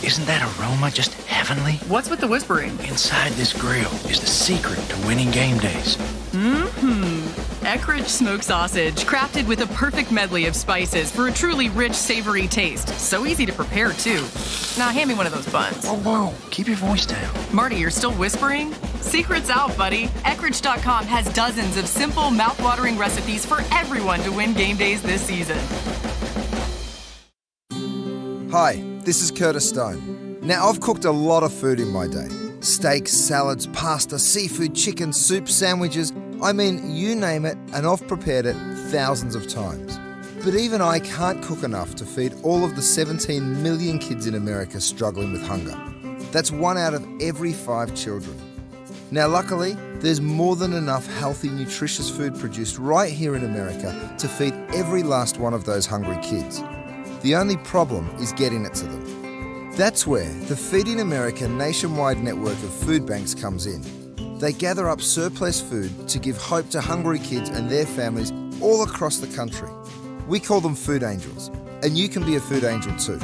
Isn't that aroma just heavenly? What's with the whispering? Inside this grill is the secret to winning game days. Eckrich smoked sausage, crafted with a perfect medley of spices for a truly rich, savory taste. So easy to prepare, too. Now hand me one of those buns. Whoa, keep your voice down. Marty, you're still whispering? Secret's out, buddy. Eckrich.com has dozens of simple, mouth-watering recipes for everyone to win game days this season. Hi, this is Curtis Stone. Now, I've cooked a lot of food in my day. Steaks, salads, pasta, seafood, chicken, soup, sandwiches. I mean, you name it, and I've prepared it thousands of times. But even I can't cook enough to feed all of the 17 million kids in America struggling with hunger. That's 1 out of every 5 children. Now, luckily, there's more than enough healthy, nutritious food produced right here in America to feed every last one of those hungry kids. The only problem is getting it to them. That's where the Feeding America nationwide network of food banks comes in. They gather up surplus food to give hope to hungry kids and their families all across the country. We call them food angels, and you can be a food angel too.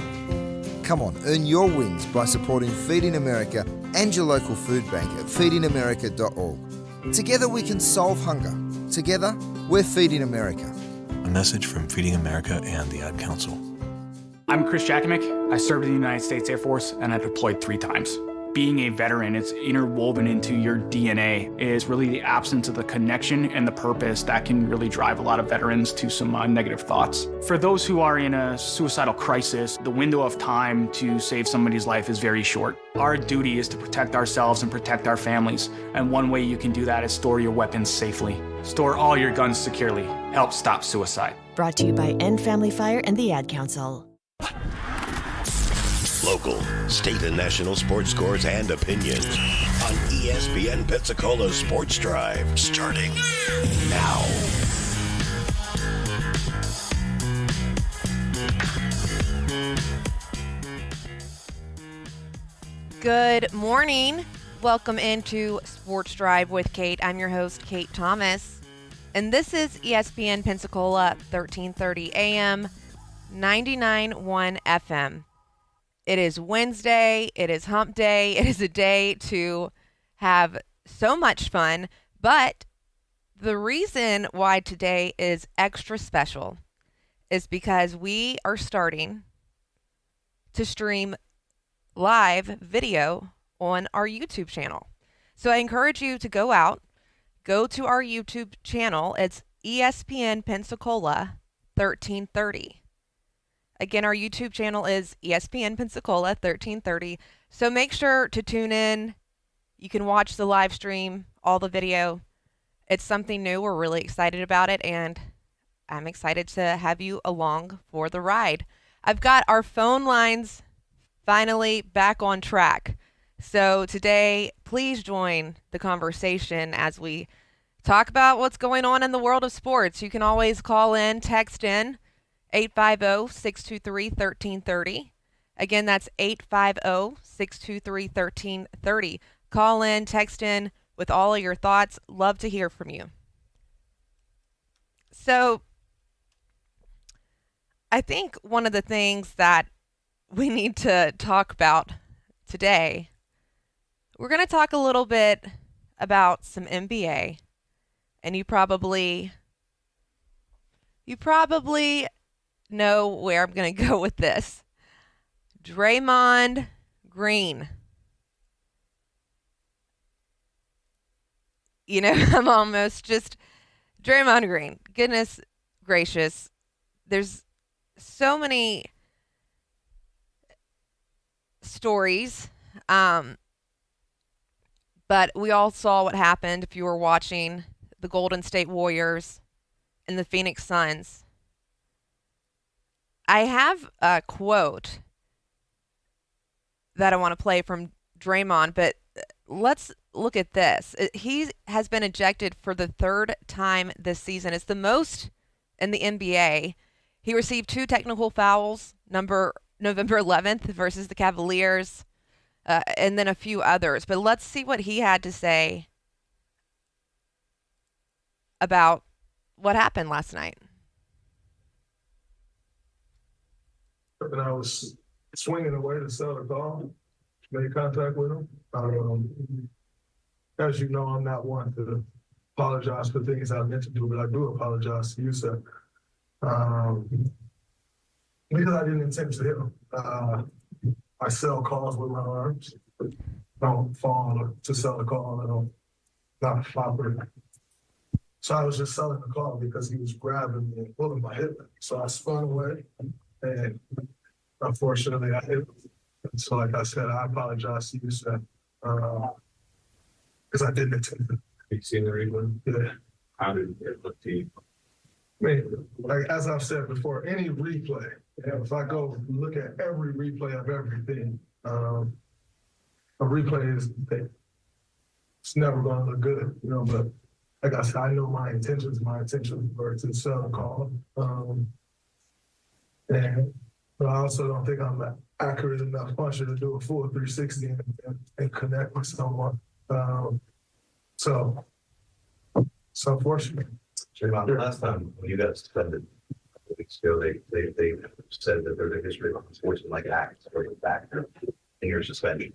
Come on, earn your wins by supporting Feeding America and your local food bank at feedingamerica.org. Together we can solve hunger. Together, we're Feeding America. A message from Feeding America and the Ad Council. I'm Chris Jakimick. I served in the United States Air Force and I deployed 3 times. Being a veteran, it's interwoven into your DNA. It is really the absence of the connection and the purpose that can really drive a lot of veterans to some negative thoughts. For those who are in a suicidal crisis, the window of time to save somebody's life is very short. Our duty is to protect ourselves and protect our families. And one way you can do that is store your weapons safely. Store all your guns securely. Help stop suicide. Brought to you by End Family Fire and the Ad Council. Local, state, and national sports scores and opinions on ESPN Pensacola Sports Drive, starting now. Good morning. Welcome into Sports Drive with Kate. I'm your host, Kate Thomas, and this is ESPN Pensacola 1330 AM, 99.1 FM. It is Wednesday. It is hump day. It is a day to have so much fun. But the reason why today is extra special is because we are starting to stream live video on our YouTube channel. So I encourage you to go to our YouTube channel. It's ESPN Pensacola 1330. Again, our YouTube channel is ESPN Pensacola 1330. So make sure to tune in. You can watch the live stream, all the video. It's something new. We're really excited about it, and I'm excited to have you along for the ride. I've got our phone lines finally back on track. So today, please join the conversation as we talk about what's going on in the world of sports. You can always call in, text in. 850-623-1330. Again, that's 850-623-1330. Call in, text in with all of your thoughts. Love to hear from you. So, I think one of the things that we need to talk about today, we're going to talk a little bit about some NBA. And you probably know where I'm going to go with this. Draymond Green. You know, I'm almost just Draymond Green. Goodness gracious. There's so many stories. But we all saw what happened if you were watching the Golden State Warriors and the Phoenix Suns. I have a quote that I want to play from Draymond, but let's look at this. He has been ejected for the 3rd time this season. It's the most in the NBA. He received 2 technical fouls, November 11th versus the Cavaliers, and then a few others. But let's see what he had to say about what happened last night. And I was swinging away to sell the call, made contact with him. As you know, I'm not one to apologize for things I meant to do, but I do apologize to you, sir. Because I didn't intend to hit him. I sell calls with my arms. I don't fall to sell the call. I don't, not a flopper. So I was just selling the call because he was grabbing me and pulling my hip. So I spun away, and unfortunately I hit him. And so like I said, I apologize to you, sir, because I didn't intend to. You seen the replay? Yeah. How did it look to you? I mean, like as I've said before, any replay, if I go look at every replay of everything, a replay is, it's never going to look good, you know, but like I said, I know my intentions were to sell the call. But I also don't think I'm an accurate enough puncher to do a full 360 and connect with someone. So it's unfortunate. Trayvon, last time when you got suspended a couple weeks ago, they said that there's a history of unsportsmanlike acts for your back in your suspension.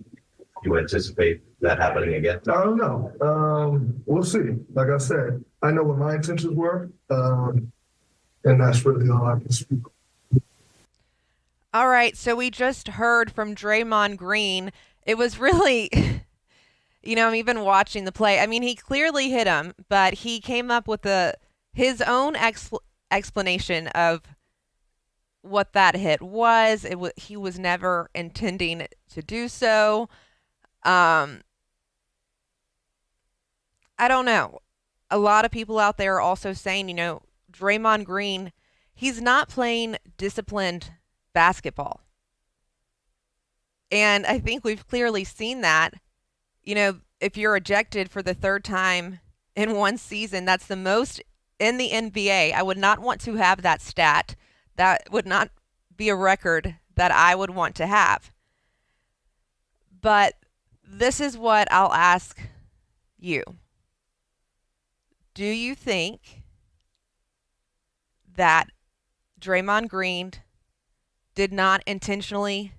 Do you anticipate that happening again? I don't know. We'll see. Like I said, I know what my intentions were, and that's really all I can speak. All right, so we just heard from Draymond Green. It was really, you know, I'm even watching the play. I mean, he clearly hit him, but he came up with his own explanation of what that hit was. He was never intending to do so. I don't know. A lot of people out there are also saying, you know, Draymond Green, he's not playing disciplined basketball. And I think we've clearly seen that. You know, if you're ejected for the third time in one season, that's the most in the NBA. I would not want to have that stat. That would not be a record that I would want to have. But this is what I'll ask you. Do you think that Draymond Green did not intentionally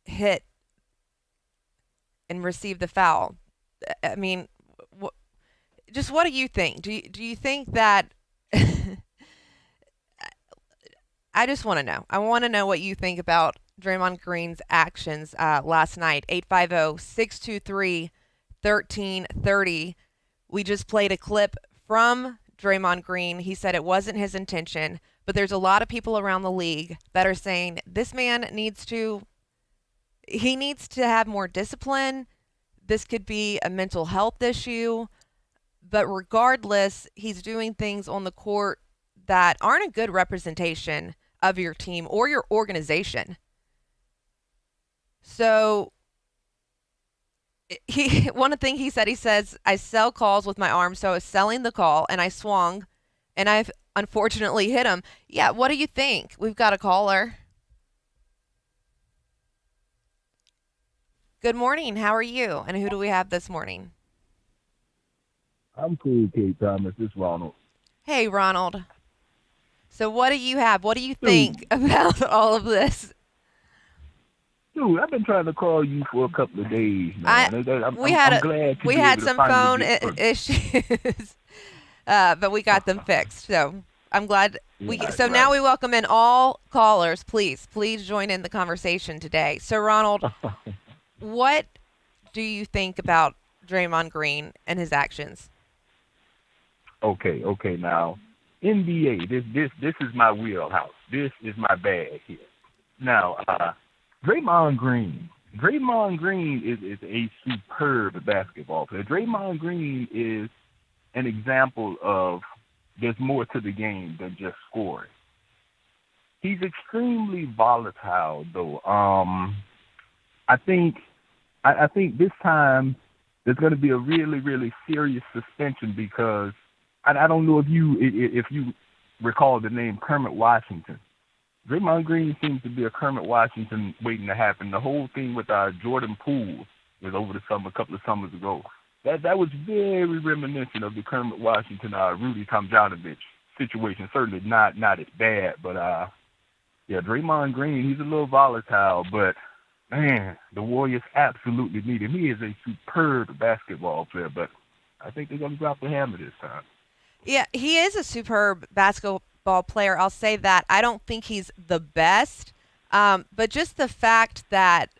hit and receive the foul? I mean, what do you think? Do you think that I just want to know. I want to know what you think about Draymond Green's actions last night. 850-623-1330. We just played a clip from Draymond Green. He said it wasn't his intention, but there's a lot of people around the league that are saying this man needs to have more discipline. This could be a mental health issue. But regardless, he's doing things on the court that aren't a good representation of your team or your organization. So one thing he says, I sell calls with my arm. So I was selling the call and I swung and I've unfortunately hit him. Yeah. What do you think? We've got a caller. Good morning. How are you? And who do we have this morning? I'm cool, Kate Thomas. This is Ronald. Hey, Ronald. So what do you have? What do you think about all of this? Dude, I've been trying to call you for a couple of days, man. We had some phone issues, but we got them fixed. So I'm glad now we welcome in all callers. Please join in the conversation today. So Ronald, what do you think about Draymond Green and his actions? Okay. Now, NBA, this is my wheelhouse. This is my bag here. Now, Draymond Green is a superb basketball player. Draymond Green is an example of there's more to the game than just scoring. He's extremely volatile, though. I think this time there's going to be a really, really serious suspension because I don't know if you recall the name Kermit Washington. Draymond Green seems to be a Kermit Washington waiting to happen. The whole thing with Jordan Poole was over the summer, a couple of summers ago. That was very reminiscent of the Kermit Washington, Rudy Tomjanovich situation. Certainly not as bad, but Draymond Green, he's a little volatile, but man, the Warriors absolutely need him. He is a superb basketball player, but I think they're going to drop the hammer this time. Yeah, he is a superb basketball player. I'll say that. I don't think he's the best, but just the fact that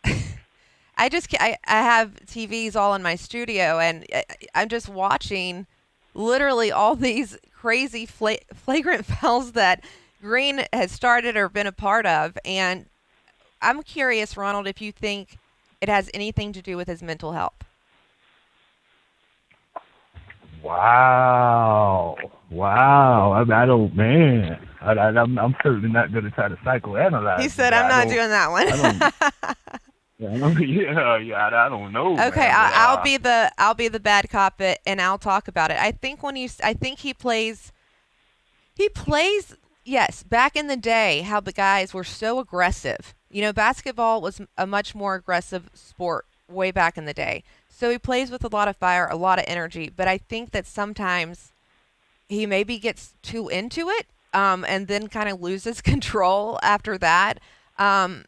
I have TVs all in my studio, and I'm just watching literally all these crazy flagrant fouls that Green has started or been a part of, and I'm curious, Ronald, if you think it has anything to do with his mental health. Wow. I don't, man. I'm certainly not going to try to psychoanalyze. He said, "I'm not doing that one." I don't know. Okay, man, I'll be the bad cop and I'll talk about it. I think he plays. Yes, back in the day, how the guys were so aggressive. Basketball was a much more aggressive sport way back in the day. So he plays with a lot of fire, a lot of energy. But I think that sometimes he maybe gets too into it, and then kind of loses control after that. I'm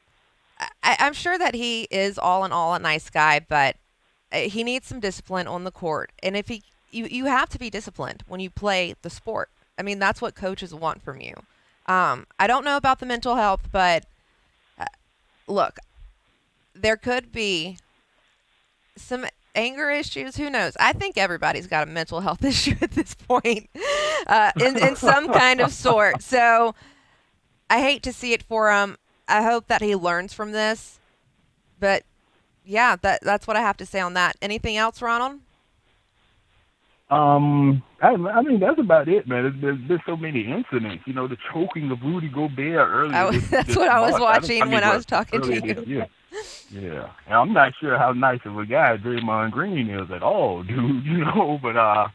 sure that he is all in all a nice guy, but he needs some discipline on the court. And if you have to be disciplined when you play the sport. I mean, that's what coaches want from you. I don't know about the mental health, but look, there could be some anger issues. Who knows? I think everybody's got a mental health issue at this point, in some kind of sort. So I hate to see it for him. I hope that he learns from this. But yeah, that's what I have to say on that. Anything else, Ronald? I mean, that's about it, man. There's been so many incidents. The choking of Rudy Gobert earlier. That's what I was watching when I was talking to you. Yeah. And I'm not sure how nice of a guy Draymond Green is at all, dude. But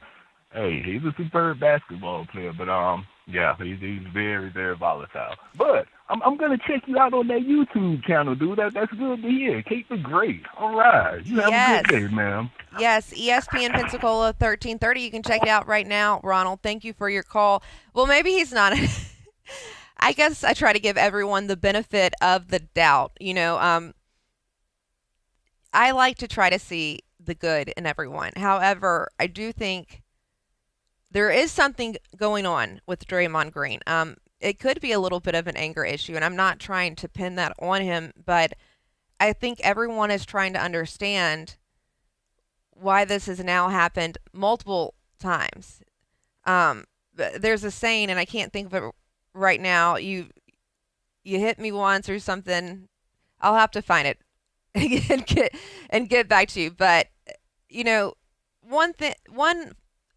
hey, he's a superb basketball player. But yeah, he's very, very volatile. But I'm gonna check you out on that YouTube channel, dude. That's good to hear. Kate the Great. All right. You have a good day, ma'am. Yes, ESPN Pensacola 1330. You can check it out right now, Ronald. Thank you for your call. Well, maybe he's not. I guess I try to give everyone the benefit of the doubt. I like to try to see the good in everyone. However, I do think there is something going on with Draymond Green. It could be a little bit of an anger issue, and I'm not trying to pin that on him, but I think everyone is trying to understand why this has now happened multiple times. There's a saying, and I can't think of it right now. You hit me once or something. I'll have to find it and get back to you. But one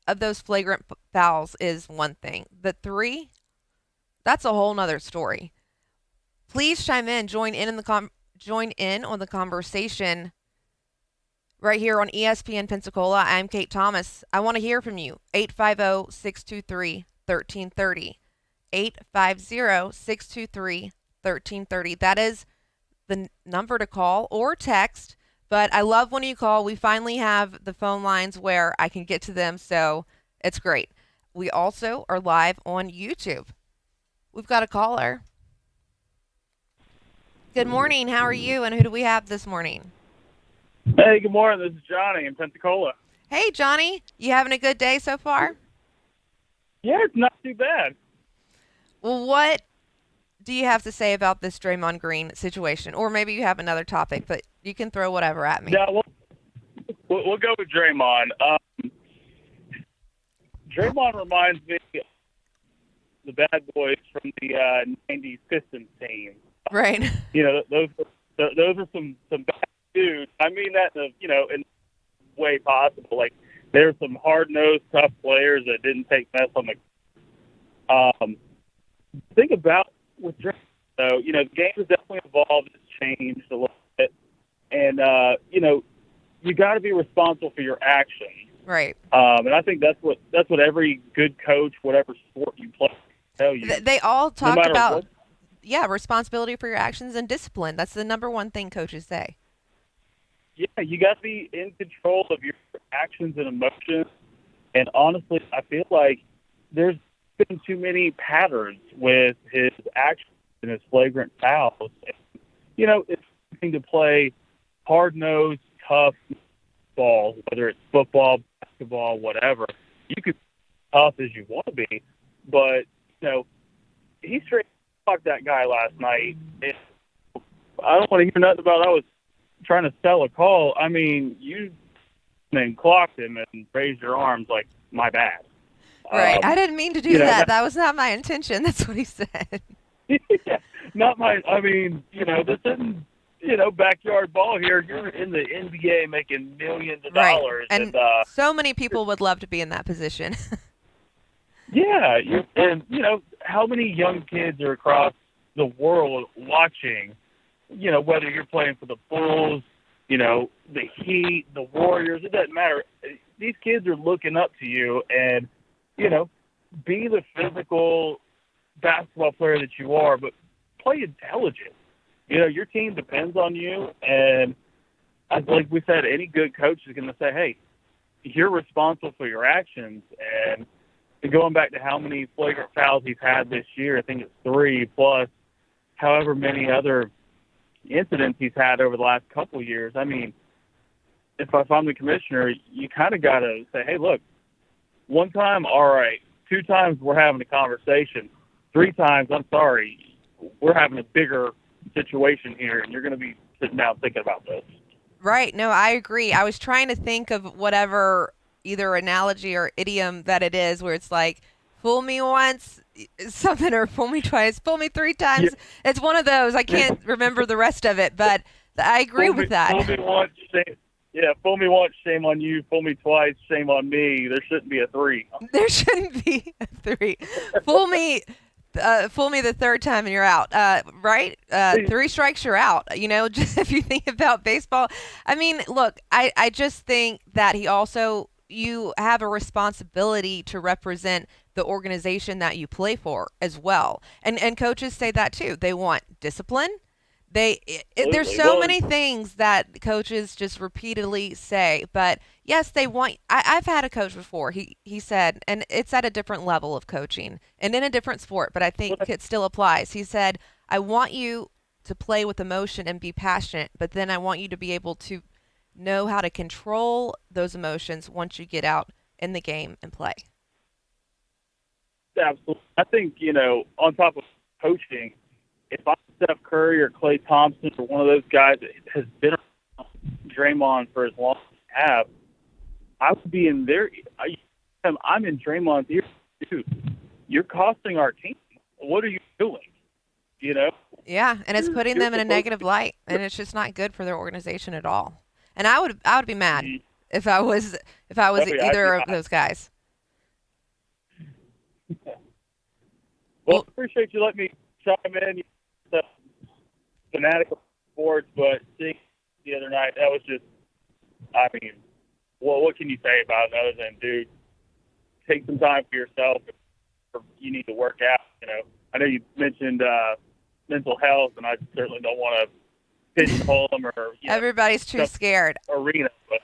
of those flagrant fouls is one thing. The three, that's a whole nother story. Please chime in, join in on the conversation right here on ESPN Pensacola. I'm Kate Thomas. I want to hear from you. 850-623-1330. 850-623-1330. That is the number to call or text. But I love when you call. We finally have the phone lines where I can get to them, so it's great. We also are live on YouTube. We've got a caller. Good morning. How are you? And who do we have this morning? Hey, good morning. This is Johnny in Pensacola. Hey, Johnny. You having a good day so far? Yeah, it's not too bad. Well, what do you have to say about this Draymond Green situation? Or maybe you have another topic, but you can throw whatever at me. Yeah, we'll go with Draymond. Draymond reminds me of the bad boys from the 90s Pistons team. Right. Those are some bad dudes. I mean that in a way possible. Like, there's some hard-nosed, tough players that didn't take mess on the think about with Draymond, though, the game has definitely evolved. It's changed a little bit. And, you got to be responsible for your actions. Right. And I think that's what every good coach, whatever sport you play, tell you. They all talk about, responsibility for your actions and discipline. That's the number one thing coaches say. Yeah, you got to be in control of your actions and emotions. And honestly, I feel like there's been too many patterns with his actions and his flagrant fouls. You know, it's something to play hard-nosed, tough ball, whether it's football, basketball, whatever. You could be tough as you want to be, but, you know, he straight fucked that guy last night. And I don't want to hear nothing about I was trying to sell a call. I mean, you then clocked him and raised your arms like, my bad. Right. I didn't mean to do you know, that. That was not my intention. That's what he said. Yeah, not my. I mean, you know, this isn't, you know, backyard ball here. You're in the NBA making millions of dollars, and so many people would love to be in that position. Yeah, and you know, how many young kids are across the world watching? You know, whether you're playing for the Bulls, you know, the Heat, the Warriors, it doesn't matter. These kids are looking up to you, and you know, be the physical basketball player that you are, but play intelligent. You know, your team depends on you, and like we said, any good coach is going to say, hey, you're responsible for your actions. And going back to how many flagrant fouls he's had this year, I think it's 3 plus however many other incidents he's had over the last couple of years. I mean, if I'm the commissioner, you kind of got to say, hey, look, one time, all right, 2 times we're having a conversation, 3 times, I'm sorry, we're having a bigger situation here, and you're going to be sitting down thinking about this. Right. No, I agree. I was trying to think of whatever either analogy or idiom that it is, where it's like, fool me once, something, or fool me twice, fool me 3 times. Yeah. It's one of those. I can't remember the rest of it, but I agree with that. Fool me once, fool me once, shame on you. Fool me twice, shame on me. There shouldn't be a 3. There shouldn't be a 3. Fool me the 3rd time and you're out. Right? 3 strikes, you're out. You know, just if you think about baseball. I mean, look, I just think that you have a responsibility to represent the organization that you play for as well. And coaches say that too. They want discipline. There's so many things that coaches just repeatedly say, but yes, they want. I've had a coach before. He said, and it's at a different level of coaching and in a different sport, but I think it still applies. He said, I want you to play with emotion and be passionate, but then I want you to be able to know how to control those emotions once you get out in the game and play. Absolutely. I think, you know, on top of coaching, if I'm Steph Curry or Klay Thompson or one of those guys that has been around Draymond for as long as I have, I would be in their – I'm in Draymond's ear, too. You're costing our team. What are you doing? You know? Yeah, and it's putting them in a negative light, and it's just not good for their organization at all. And I would be mad if I was either of those guys. Well, I appreciate you letting me chime in. You're fanatic of sports, but seeing the other night, that was just, I mean, well, what can you say about it other than, dude, take some time for yourself if you need to work out, you know. I know you mentioned mental health, and I certainly don't want to pigeonhole them or, everybody's too scared. Arena, but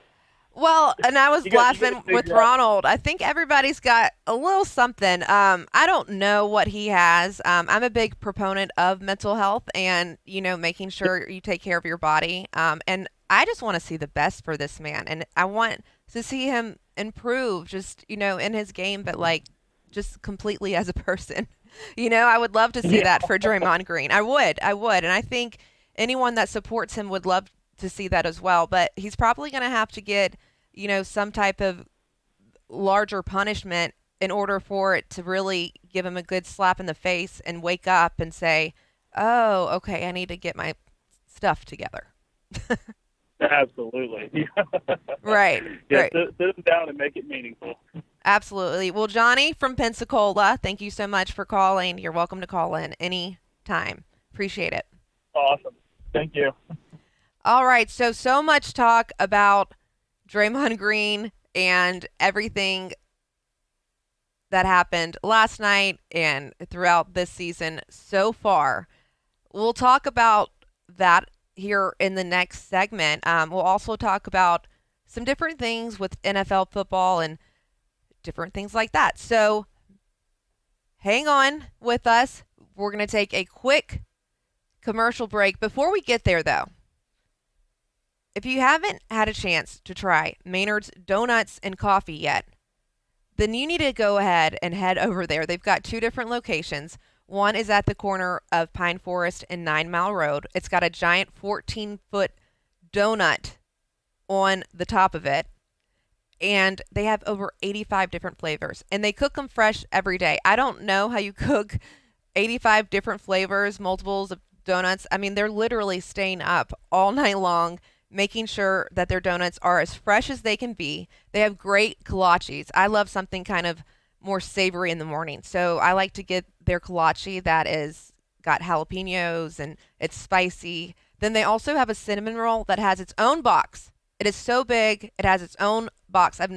well, and I was laughing with Ronald. I think everybody's got a little something. I don't know what he has. I'm a big proponent of mental health and, you know, making sure you take care of your body. And I just want to see the best for this man. And I want to see him improve just, you know, in his game, but like just completely as a person. You know, I would love to see that for Draymond Green. I would. And I think anyone that supports him would love to see that as well. But he's probably going to have to get, you know, some type of larger punishment in order for it to really give him a good slap in the face and wake up and say, oh, okay, I need to get my stuff together. Absolutely. Right. Yeah, right. Sit them down and make it meaningful. Absolutely. Well, Johnny from Pensacola, thank you so much for calling. You're welcome to call in any time. Appreciate it. Awesome. Thank you. All right. So much talk about Draymond Green and everything that happened last night and throughout this season so far. We'll talk about that here in the next segment. We'll also talk about some different things with NFL football and different things like that. So hang on with us. We're going to take a quick commercial break. Before we get there, though, if you haven't had a chance to try Maynard's Donuts and Coffee yet, then you need to go ahead and head over there. They've got 2 different locations. One is at the corner of Pine Forest and 9 Mile Road. It's got a giant 14-foot donut on the top of it. And they have over 85 different flavors. And they cook them fresh every day. I don't know how you cook 85 different flavors, multiples of donuts. I mean, they're literally staying up all night long, making sure that their donuts are as fresh as they can be. They have great kolaches. I love something kind of more savory in the morning. So I like to get their kolache that is got jalapenos and it's spicy. Then they also have a cinnamon roll that has its own box. It is so big. It has its own box. I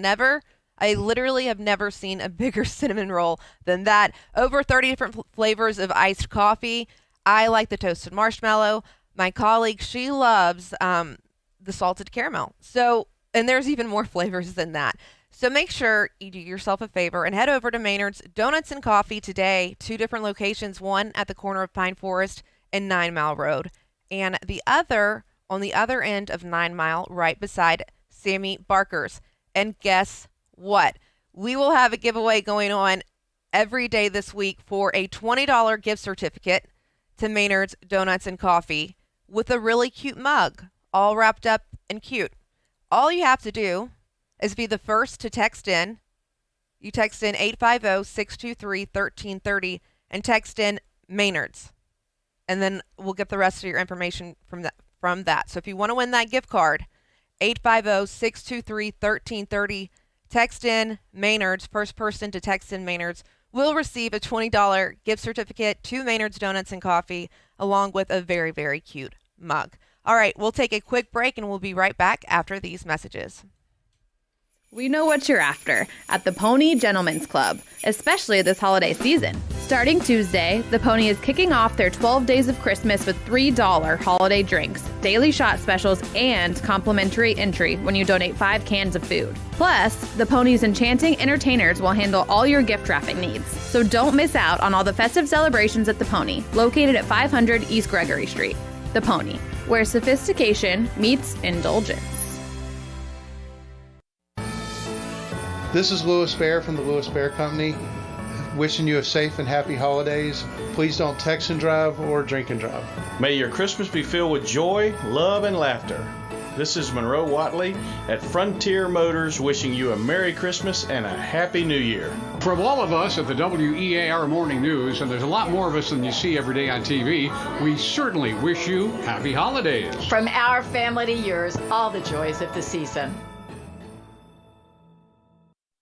literally have never seen a bigger cinnamon roll than that. Over 30 different flavors of iced coffee. I like the toasted marshmallow. My colleague, she loves the salted caramel. So, and there's even more flavors than that. So make sure you do yourself a favor and head over to Maynard's Donuts and Coffee today. 2 different locations, one at the corner of Pine Forest and 9 Mile Road, and the other on the other end of 9 Mile, right beside Sammy Barker's. And guess what? We will have a giveaway going on every day this week for a $20 gift certificate to Maynard's Donuts and Coffee with a really cute mug, all wrapped up and cute. All you have to do is be the first to text in. You text in 850-623-1330 and text in Maynard's. And then we'll get the rest of your information from that. So if you want to win that gift card, 850-623-1330, text in Maynard's. First person to text in Maynard's will receive a $20 gift certificate to Maynard's Donuts and Coffee, along with a very, very cute mug. All right, we'll take a quick break, and we'll be right back after these messages. We know what you're after at the Pony Gentlemen's Club, especially this holiday season. Starting Tuesday, the Pony is kicking off their 12 Days of Christmas with $3 holiday drinks, daily shot specials, and complimentary entry when you donate 5 cans of food. Plus, the Pony's enchanting entertainers will handle all your gift wrapping needs. So don't miss out on all the festive celebrations at the Pony, located at 500 East Gregory Street. The Pony, where sophistication meets indulgence. This is Louis Bear from the Louis Bear Company, wishing you a safe and happy holidays. Please don't text and drive or drink and drive. May your Christmas be filled with joy, love, and laughter. This is Monroe Watley at Frontier Motors wishing you a Merry Christmas and a Happy New Year. From all of us at the WEAR Morning News, and there's a lot more of us than you see every day on TV, we certainly wish you happy holidays. From our family to yours, all the joys of the season.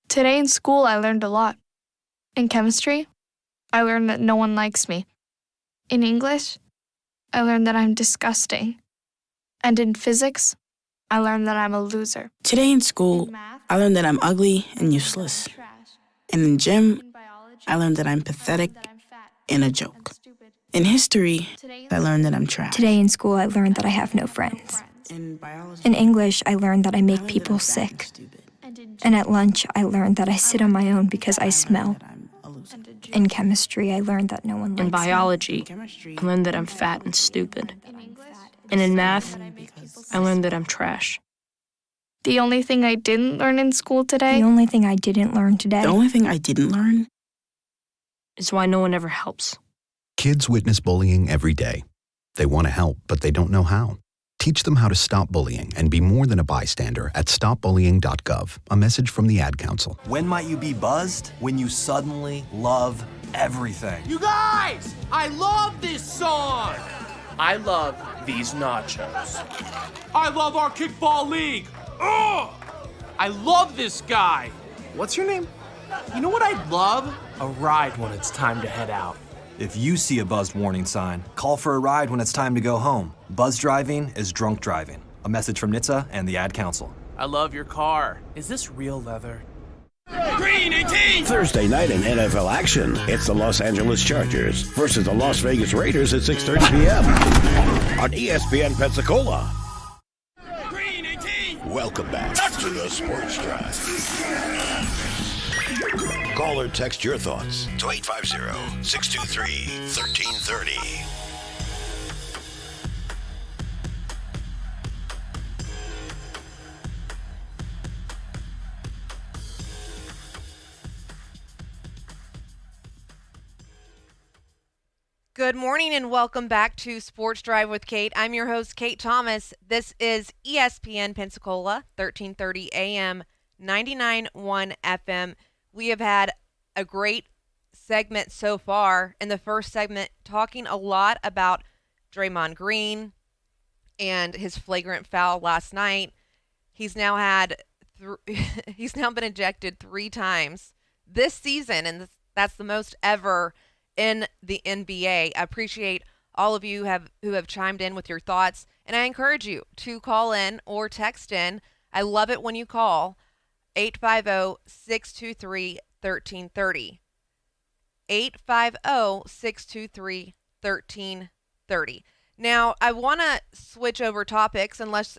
Today in school, I learned a lot. In chemistry, I learned that no one likes me. In English, I learned that I'm disgusting. And in physics, I learned that I'm a loser. Today in school, I learned that I'm ugly and useless. And in gym, I learned that I'm pathetic and a joke. In history, I learned that I'm trash. Today in school, I learned that I have no friends. In English, I learned that I make people sick. And at lunch, I learned that I sit on my own because I smell. In chemistry, I learned that no one likes me. In biology, I learned that I'm fat and stupid. And in math, I learned that I'm trash. The only thing I didn't learn in school today? The only thing I didn't learn today? The only thing I didn't learn? Is why no one ever helps. Kids witness bullying every day. They want to help, but they don't know how. Teach them how to stop bullying and be more than a bystander at stopbullying.gov. A message from the Ad Council. When might you be buzzed? When you suddenly love everything. You guys! I love this song! I love these nachos. I love our kickball league! Ugh! I love this guy! What's your name? You know what I'd love? A ride when it's time to head out. If you see a buzzed warning sign, call for a ride when it's time to go home. Buzz driving is drunk driving. A message from NHTSA and the Ad Council. I love your car. Is this real leather? Green 18! Thursday night in NFL action, it's the Los Angeles Chargers versus the Las Vegas Raiders at 6:30 p.m. on ESPN Pensacola. Green 18! Welcome back to the Sports Drive. Call or text your thoughts to 850-623-1330. Good morning and welcome back to Sports Drive with Kate. I'm your host, Kate Thomas. This is ESPN Pensacola, 1330 AM, 99.1 FM. We have had a great segment so far. In the first segment, talking a lot about Draymond Green and his flagrant foul last night. He's now he's now been ejected 3 times this season, and that's the most ever in the NBA. I appreciate all of you who have chimed in with your thoughts, and I encourage you to call in or text in. I love it when you call 850-623-1330. 850-623-1330. Now, I want to switch over topics unless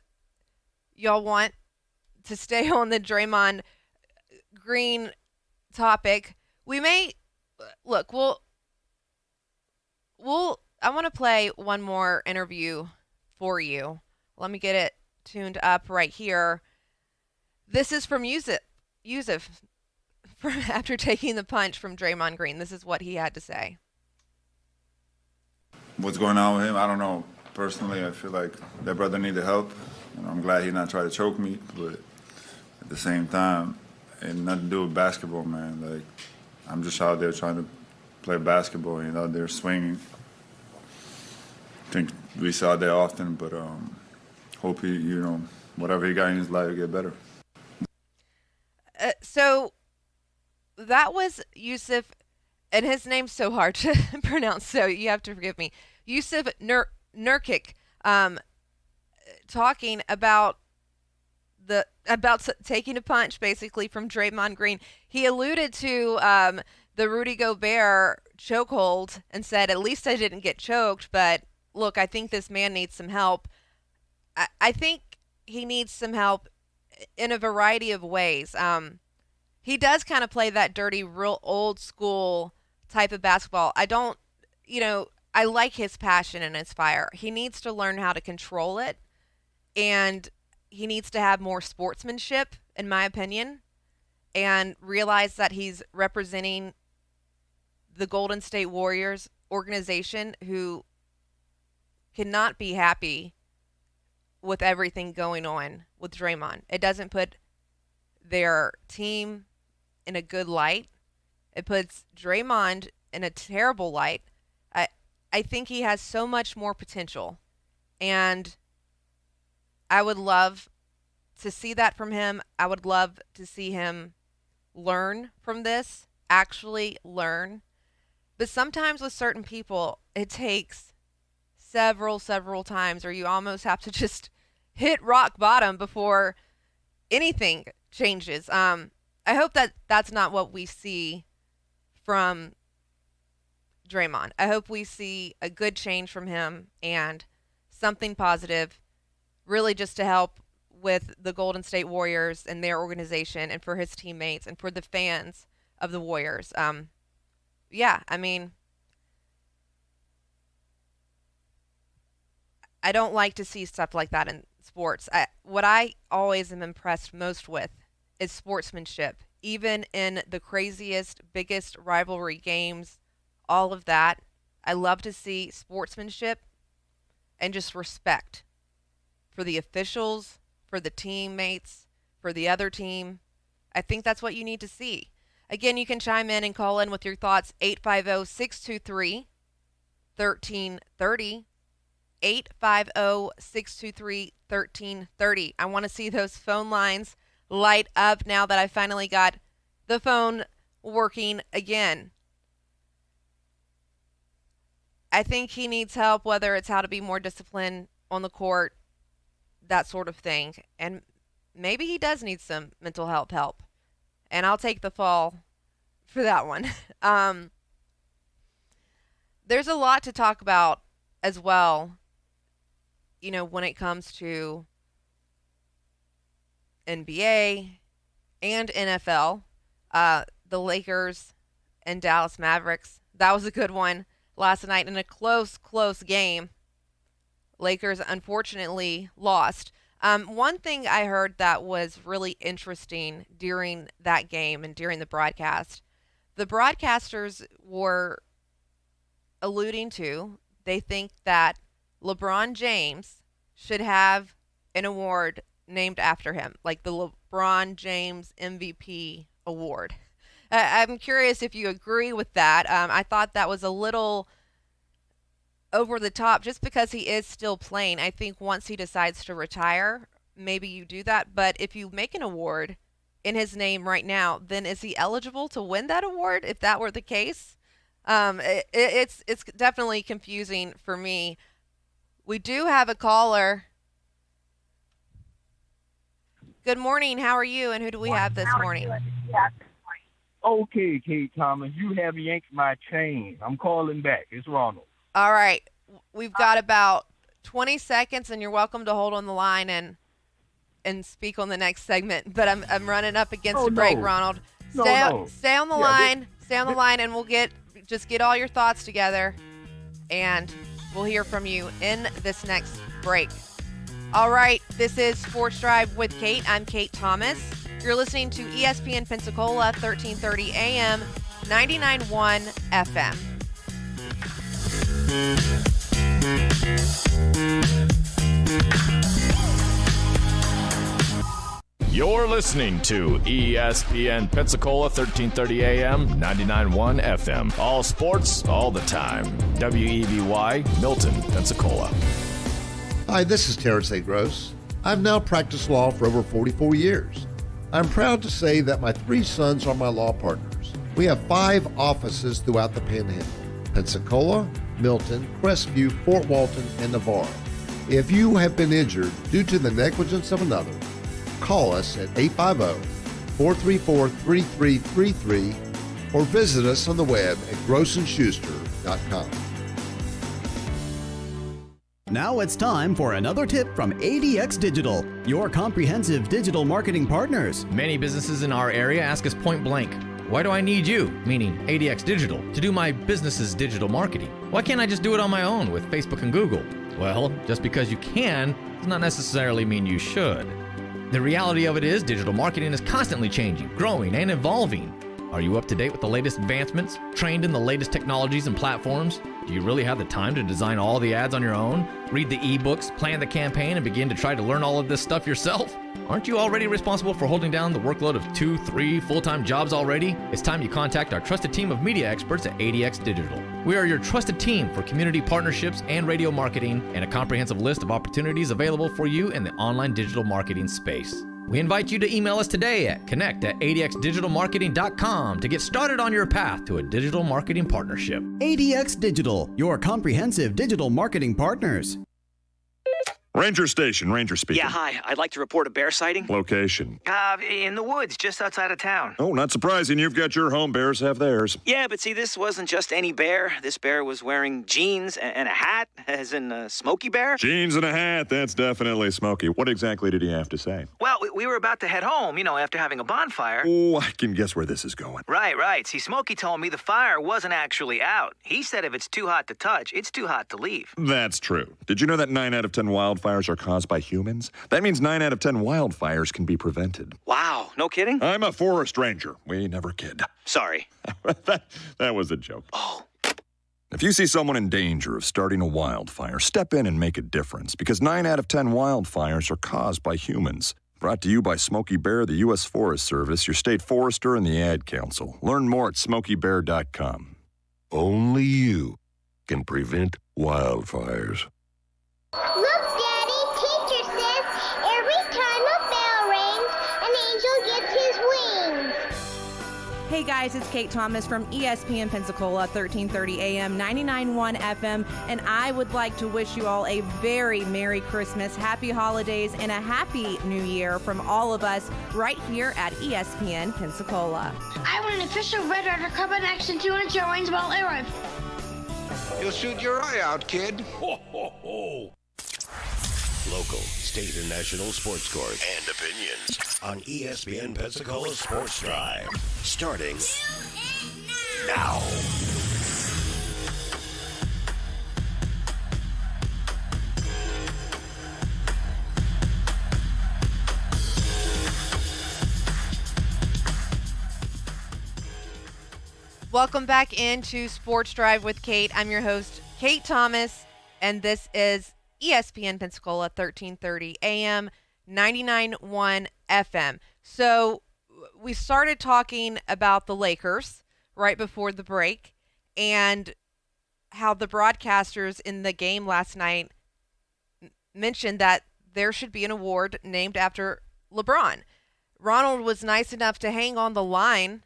y'all want to stay on the Draymond Green topic. We may look, I want to play one more interview for you. Let me get it tuned up right here. This is from Yusuf after taking the punch from Draymond Green. This is what he had to say. What's going on with him? I don't know. Personally, I feel like that brother needed help. I'm glad he not try to choke me, but at the same time, it had nothing to do with basketball, man. Like, I'm just out there trying to play basketball and out there swinging. I think we saw that often, but hope he, whatever he got in his life, get better. So that was Yusuf, and his name's so hard to pronounce, so you have to forgive me. Yusuf Nurkic, talking about taking a punch basically from Draymond Green. He alluded to the Rudy Gobert chokehold and said, "At least I didn't get choked, but look, I think this man needs some help." I think he needs some help in a variety of ways. He does kind of play that dirty, real old school type of basketball. I like his passion and his fire. He needs to learn how to control it, and he needs to have more sportsmanship, in my opinion, and realize that he's representing the Golden State Warriors organization, who cannot be happy with everything going on with Draymond. It doesn't put their team in a good light. It puts Draymond in a terrible light. I think he has so much more potential, and I would love to see that from him. I would love to see him learn from this, actually learn. But sometimes with certain people, it takes several times, or you almost have to just hit rock bottom before anything changes. I hope that that's not what we see from Draymond. I hope we see a good change from him and something positive, really just to help with the Golden State Warriors and their organization, and for his teammates and for the fans of the Warriors. I don't like to see stuff like that in sports. What I always am impressed most with is sportsmanship, even in the craziest, biggest rivalry games, all of that. I love to see sportsmanship and just respect for the officials, for the teammates, for the other team. I think that's what you need to see. Again, you can chime in and call in with your thoughts, 850-623-1330. 850-623-1330. I want to see those phone lines light up now that I finally got the phone working again. I think he needs help, whether it's how to be more disciplined on the court, that sort of thing. And maybe he does need some mental health help. And I'll take the fall for that one. There's a lot to talk about as well, when it comes to NBA and NFL. the Lakers and Dallas Mavericks. That was a good one last night in a close game. Lakers unfortunately lost. One thing I heard that was really interesting during that game and during the broadcast, the broadcasters were alluding to, they think that LeBron James should have an award named after him, like the LeBron James MVP award. I'm curious if you agree with that. I thought that was a little over the top just because he is still playing. I think once he decides to retire, maybe you do that. But if you make an award in his name right now, then is he eligible to win that award if that were the case? It's definitely confusing for me. We do have a caller. Good morning. How are you? And who do we have this morning? Okay, Kate Thomas, you have yanked my chain. I'm calling back. It's Ronald. All right. We've got about 20 seconds, and you're welcome to hold on the line and speak on the next segment. But I'm running up against a break, Ronald. Stay on the line. Stay on the line, and we'll get all your thoughts together, and we'll hear from you in this next break. All right. This is Sports Drive with Kate. I'm Kate Thomas. You're listening to ESPN Pensacola, 1330 AM, 99.1 FM. You're listening to ESPN Pensacola, 1330 AM, 99.1 FM. All sports, all the time. WEBY, Milton, Pensacola. Hi, this is Terrence A. Gross. I've now practiced law for over 44 years. I'm proud to say that my 3 sons are my law partners. We have 5 offices throughout the Panhandle: Pensacola, Milton, Crestview, Fort Walton, and Navarro. If you have been injured due to the negligence of another, call us at 850-434-3333 or visit us on the web at grossandschuster.com. Now it's time for another tip from ADX Digital, your comprehensive digital marketing partners. Many businesses in our area ask us point blank, why do I need you, meaning ADX Digital, to do my business's digital marketing? Why can't I just do it on my own with Facebook and Google? Well, just because you can does not necessarily mean you should. The reality of it is digital marketing is constantly changing, growing, and evolving. Are you up to date with the latest advancements? Trained in the latest technologies and platforms? Do you really have the time to design all the ads on your own? Read the ebooks, plan the campaign, and begin to try to learn all of this stuff yourself? Aren't you already responsible for holding down the workload of 2, 3 full-time jobs already? It's time you contact our trusted team of media experts at ADX Digital. We are your trusted team for community partnerships and radio marketing, and a comprehensive list of opportunities available for you in the online digital marketing space. We invite you to email us today at connect@adxdigitalmarketing.com to get started on your path to a digital marketing partnership. ADX Digital, your comprehensive digital marketing partners. Ranger Station, Ranger speaking. Yeah, hi. I'd like to report a bear sighting. Location. In the woods, just outside of town. Oh, not surprising. You've got your home. Bears have theirs. Yeah, but see, this wasn't just any bear. This bear was wearing jeans and a hat, as in a Smokey Bear. Jeans and a hat. That's definitely Smokey. What exactly did he have to say? Well, we were about to head home, after having a bonfire. Oh, I can guess where this is going. Right. See, Smokey told me the fire wasn't actually out. He said if it's too hot to touch, it's too hot to leave. That's true. Did you know that 9 out of 10 wildfires are caused by humans? That means 9 out of 10 wildfires can be prevented. Wow, no kidding? I'm a forest ranger. We never kid. Sorry. that was a joke. Oh. If you see someone in danger of starting a wildfire, step in and make a difference, because 9 out of 10 wildfires are caused by humans. Brought to you by Smokey Bear, the U.S. Forest Service, your state forester, and the Ad Council. Learn more at smokeybear.com. Only you can prevent wildfires. Look, Daddy, teacher says every time a bell rings, an angel gets his wings. Hey guys, it's Kate Thomas from ESPN Pensacola, 1330 AM, 99.1 FM, and I would like to wish you all a very Merry Christmas, Happy Holidays, and a Happy New Year from all of us right here at ESPN Pensacola. I want an official Red Ryder Carbine Action 200 range-ball air rifle. You'll shoot your eye out, kid. Ho, ho, ho. Local, state, and national sports scores and opinions. on ESPN Pensacola Sports Drive. Starting now. Welcome back into Sports Drive with Kate. I'm your host, Kate Thomas, and this is ESPN Pensacola 1330 AM, 99.1 FM. So we started talking about the Lakers right before the break and how the broadcasters in the game last night mentioned that there should be an award named after LeBron. Ronald was nice enough to hang on the line.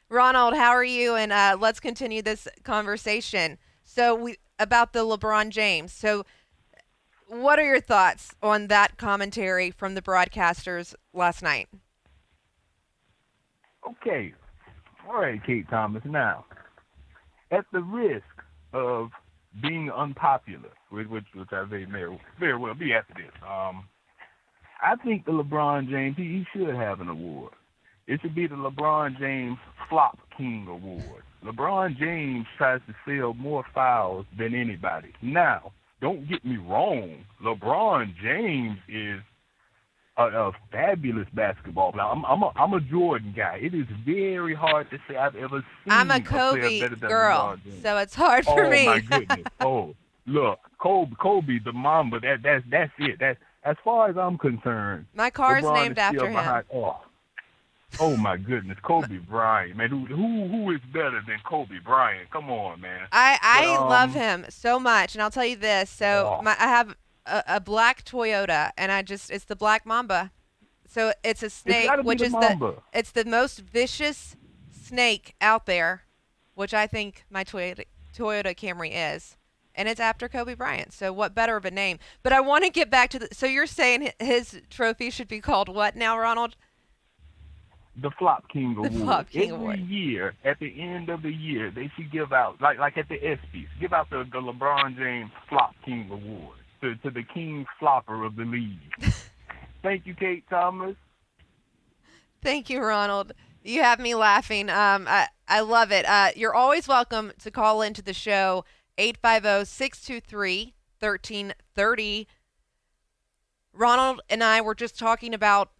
Ronald, how are you? And let's continue this conversation. So about the LeBron James. So what are your thoughts on that commentary from the broadcasters last night? Okay. All right, Kate Thomas. Now, at the risk of being unpopular, which I may very well be after this, I think the LeBron James, he should have an award. It should be the LeBron James Flop King Award. LeBron James tries to sell more fouls than anybody. Now, don't get me wrong. LeBron James is a fabulous basketball player. I'm a Jordan guy. It is very hard to say I've ever seen I'm a player Kobe better than girl, LeBron James. so it's hard for me. Oh my goodness! Oh, look, Kobe, the Mamba. That's it. That, as far as I'm concerned, my car is LeBron named is still after behind, him. Oh my goodness, Kobe Bryant, man. Who is better than Kobe Bryant? Come on, man. I love him so much, and I'll tell you this. So I have a black Toyota, and it's the Black Mamba. So it's a snake, which is it's the most vicious snake out there, which I think my Toyota Camry is. And it's after Kobe Bryant. So what better of a name? But I want to get back to so you're saying his trophy should be called what now, Ronald? The Flop King Award. The Flop King Award. Every year, at the end of the year, they should give out, like at the ESPYs, give out the LeBron James Flop King Award to the king flopper of the league. Thank you, Kate Thomas. Thank you, Ronald. You have me laughing. I love it. You're always welcome to call into the show, 850-623-1330. Ronald and I were just talking about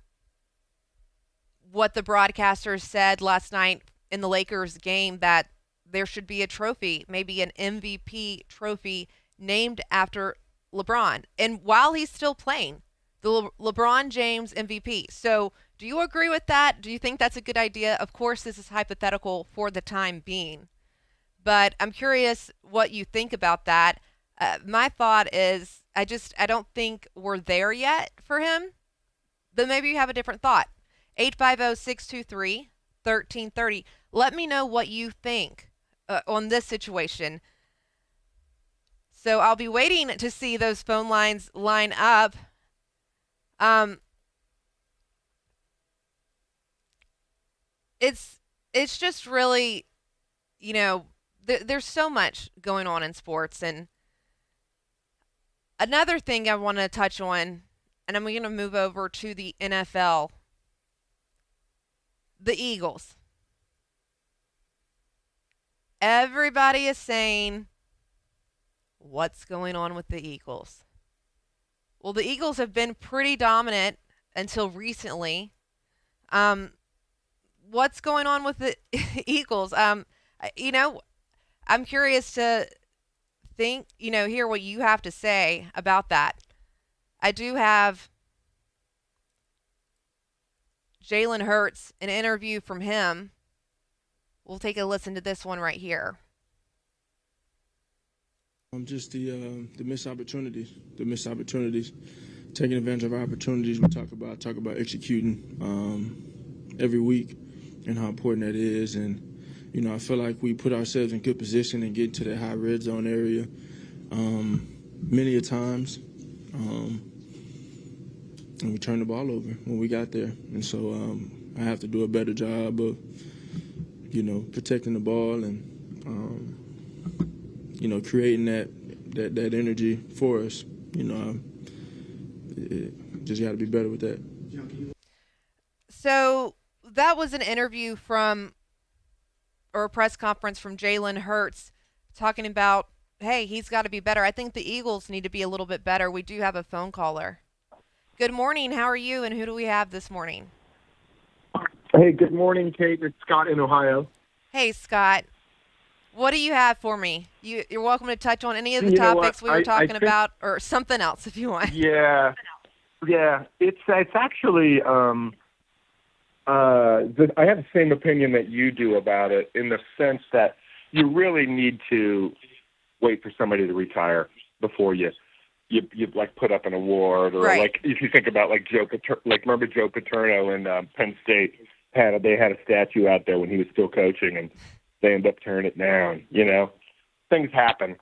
what the broadcasters said last night in the Lakers game, that there should be a trophy, maybe an MVP trophy named after LeBron. And while he's still playing, the LeBron James MVP. So do you agree with that? Do you think that's a good idea? Of course, this is hypothetical for the time being, but I'm curious what you think about that. My thought is I don't think we're there yet for him, but maybe you have a different thought. 850-623-1330. Let me know what you think on this situation. So I'll be waiting to see those phone lines line up. It's just really, there's so much going on in sports. And another thing I want to touch on, and I'm going to move over to the NFL. The Eagles. Everybody is saying, what's going on with the Eagles? Well, the Eagles have been pretty dominant until recently. What's going on with the Eagles? I'm curious to hear what you have to say about that. I do have Jalen Hurts, an interview from him. We'll take a listen to this one right here. Just the missed opportunities, taking advantage of our opportunities. We talk about executing every week and how important that is. And, I feel like we put ourselves in good position and get to that high red zone area many a times. And we turned the ball over when we got there. And so I have to do a better job of, protecting the ball and, creating that energy for us. just got to be better with that. So that was an interview or a press conference from Jalen Hurts talking about, hey, he's got to be better. I think the Eagles need to be a little bit better. We do have a phone caller. Good morning. How are you, and who do we have this morning? Hey, good morning, Kate. It's Scott in Ohio. Hey, Scott. What do you have for me? You're welcome to touch on any of the topics we were talking about, or something else if you want. Yeah. It's actually I have the same opinion that you do about it, in the sense that you really need to wait for somebody to retire before you like put up an award, or like if you think about like remember Joe Paterno in Penn State they had a statue out there when he was still coaching, and they end up tearing it down. Things happen.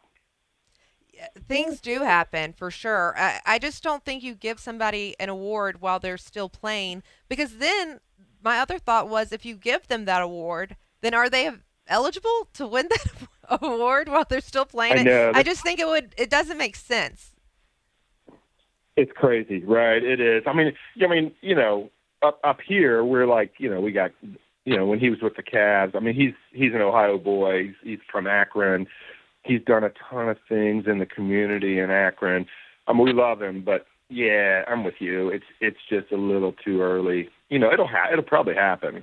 Things do happen, for sure. I just don't think you give somebody an award while they're still playing, because then my other thought was, if you give them that award, then are they eligible to win that award while they're still playing? I just think it doesn't make sense. It's crazy, right? It is. I mean, up here we're like, we got, when he was with the Cavs. I mean, he's an Ohio boy. He's from Akron. He's done a ton of things in the community in Akron. We love him, but yeah, I'm with you. It's just a little too early. It'll probably happen.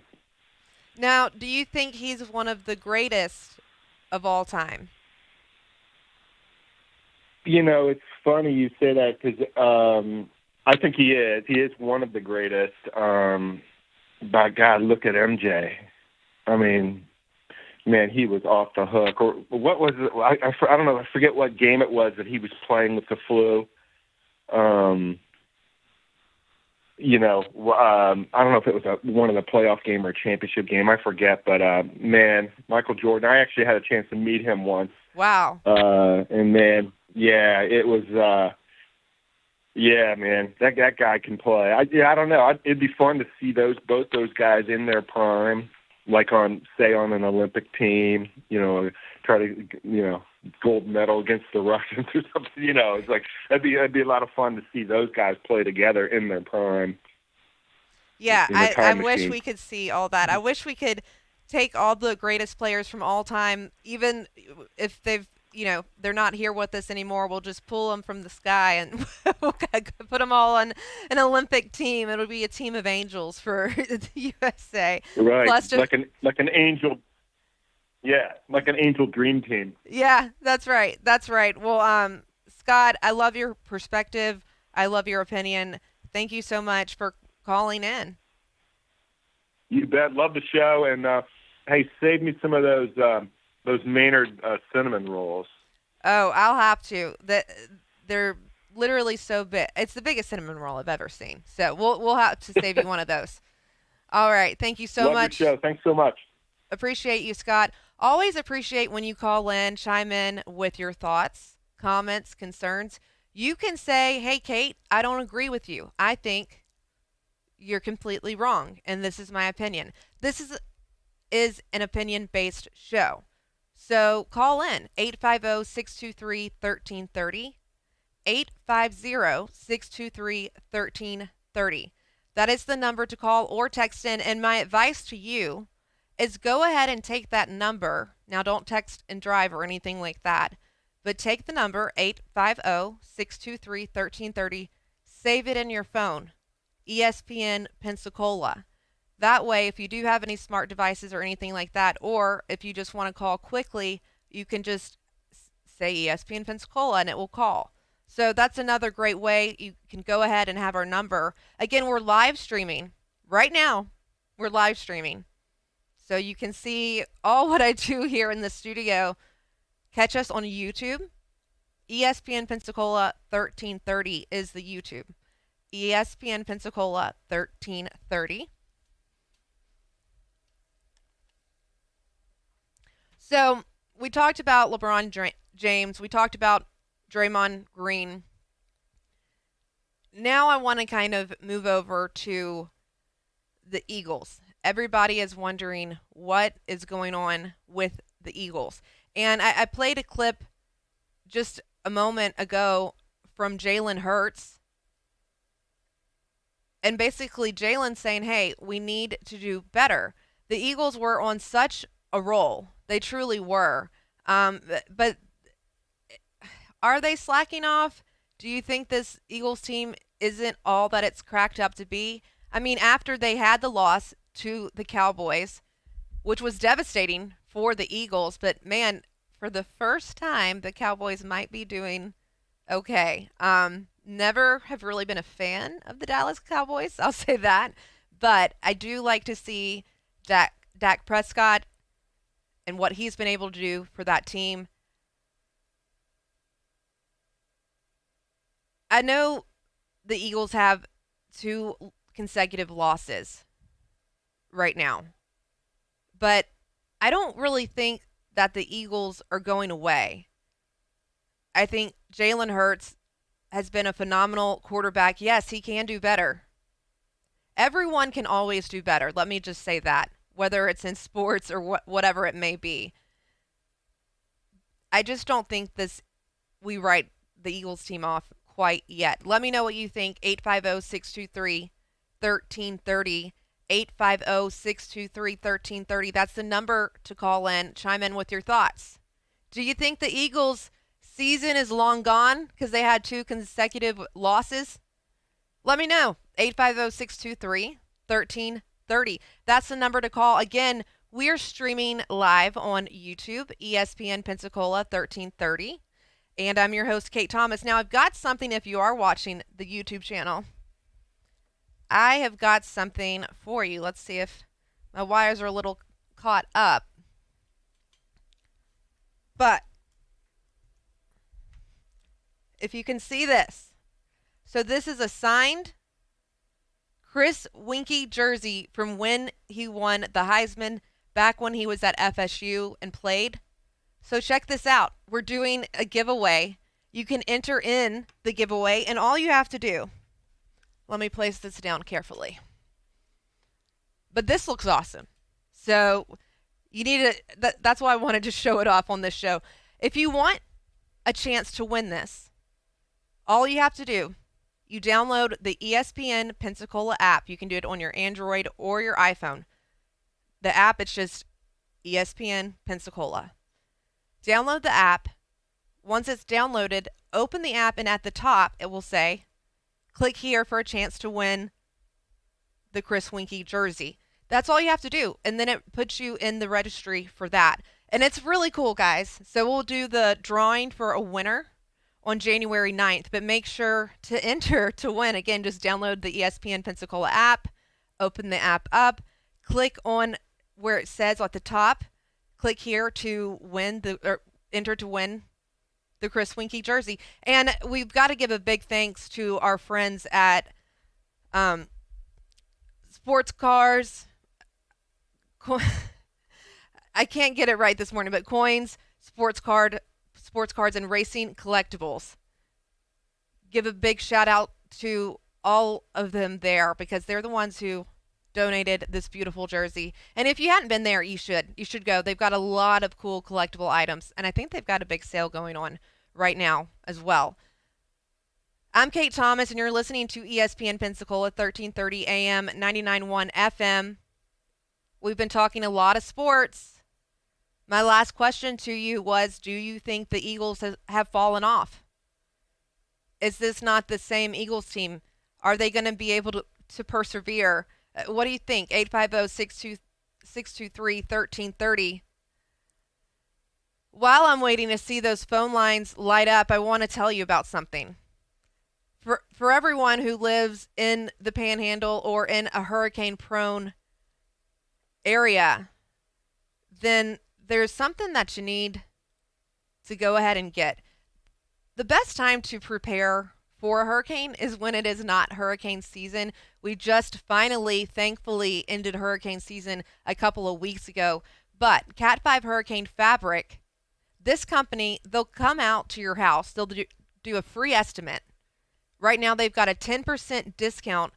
Now, do you think he's one of the greatest of all time? It's funny you say that, because I think he is. He is one of the greatest. By God, look at MJ. I mean, man, he was off the hook. Or what was it? I don't know. I forget what game it was that he was playing with the flu. I don't know if it was one of the playoff game or a championship game. I forget. But, man, Michael Jordan, I actually had a chance to meet him once. Wow. And, man, yeah, it was yeah, man, that guy can play. I don't know. It'd be fun to see both those guys in their prime, like on an Olympic team, try to, gold medal against the Russians or something. It's like it'd be a lot of fun to see those guys play together in their prime. Yeah, I wish we could see all that. I wish we could take all the greatest players from all time, even if they're not here with us anymore. We'll just pull them from the sky and we'll put them all on an Olympic team. It'll be a team of angels for the USA. Right, like an angel. Yeah, like an angel dream team. Yeah, that's right. That's right. Well, Scott, I love your perspective. I love your opinion. Thank you so much for calling in. You bet. Love the show. And hey, save me some of those Maynard cinnamon rolls. Oh, I'll have to. They're literally so big. It's the biggest cinnamon roll I've ever seen. So we'll have to save you one of those. All right. Thank you so Love much. Your show. Thanks so much. Appreciate you, Scott. Always appreciate when you call in, chime in with your thoughts, comments, concerns. You can say, hey, Kate, I don't agree with you. I think you're completely wrong, and this is my opinion. This is an opinion-based show. So call in, 850-623-1330, 850-623-1330. That is the number to call or text in, and my advice to you is go ahead and take that number. Now, don't text and drive or anything like that, but take the number, 850-623-1330, save it in your phone, ESPN Pensacola. That way, if you do have any smart devices or anything like that, or if you just want to call quickly, you can just say ESPN Pensacola and it will call. So that's another great way. You can go ahead and have our number. Again, we're live streaming. Right now, we're live streaming. So you can see all what I do here in the studio. Catch us on YouTube. ESPN Pensacola 1330 is the YouTube. ESPN Pensacola 1330. So we talked about LeBron James. We talked about Draymond Green. Now I want to kind of move over to the Eagles. Everybody is wondering what is going on with the Eagles. And I played a clip just a moment ago from Jalen Hurts And basically Jalen saying, hey, we need to do better. The Eagles were on such a roll. They truly were. But are they slacking off? Do you think this Eagles team isn't all that it's cracked up to be? I mean, after they had the loss to the Cowboys, which was devastating for the Eagles, but man, for the first time, the Cowboys might be doing okay. Never have really been a fan of the Dallas Cowboys, I'll say that. But I do like to see Dak Prescott and what he's been able to do for that team. I know the Eagles have 2 consecutive losses right now, but I don't really think that the Eagles are going away. I think Jalen Hurts has been a phenomenal quarterback. Yes, he can do better. Everyone can always do better. Let me just say that, whether it's in sports or whatever it may be. I just don't think we write the Eagles team off quite yet. Let me know what you think. 850-623-1330. 850-623-1330. That's the number to call in. Chime in with your thoughts. Do you think the Eagles' season is long gone because they had 2 consecutive losses? Let me know. 850-623-1330. That's the number to call. Again, we are streaming live on YouTube, ESPN Pensacola 1330. And I'm your host, Kate Thomas. Now, I've got something if you are watching the YouTube channel. I have got something for you. Let's see if my wires are a little caught up. But if you can see this. So this is a signed Chris Winkie jersey from when he won the Heisman back when he was at FSU and played. So check this out. We're doing a giveaway. You can enter in the giveaway, and all you have to do, let me place this down carefully. But this looks awesome. So you need that's why I wanted to show it off on this show. If you want a chance to win this, all you have to do, you download the ESPN Pensacola app. You can do it on your Android or your iPhone. The app, it's just ESPN Pensacola. Download the app. Once it's downloaded, open the app, and at the top, it will say, click here for a chance to win the Chris Winkie jersey. That's all you have to do, and then it puts you in the registry for that. And it's really cool, guys. So we'll do the drawing for a winner on January 9th, but make sure to enter to win. Again, just download the ESPN Pensacola app, open the app up, click on where it says at the top, click here to win enter to win the Chris Winkie jersey. And we've got to give a big thanks to our friends at Sports Cars. I can't get it right this morning, but Coins, Sports Cards, and Racing Collectibles. Give a big shout out to all of them there because they're the ones who donated this beautiful jersey. And if you hadn't been there, you should go. They've got a lot of cool collectible items, and I think they've got a big sale going on right now as well. I'm Kate Thomas, and you're listening to ESPN Pensacola 1330 AM, 99.1 FM. We've been talking a lot of sports. My last question to you was, do you think the Eagles have fallen off? Is this not the same Eagles team? Are they going to be able to persevere? What do you think? 850-623-1330. While I'm waiting to see those phone lines light up, I want to tell you about something. For everyone who lives in the Panhandle or in a hurricane-prone area, then there's something that you need to go ahead and get. The best time to prepare for a hurricane is when it is not hurricane season. We just finally, thankfully, ended hurricane season a couple of weeks ago. But Cat 5 Hurricane Fabric, this company, they'll come out to your house. They'll do a free estimate. Right now, they've got a 10% discount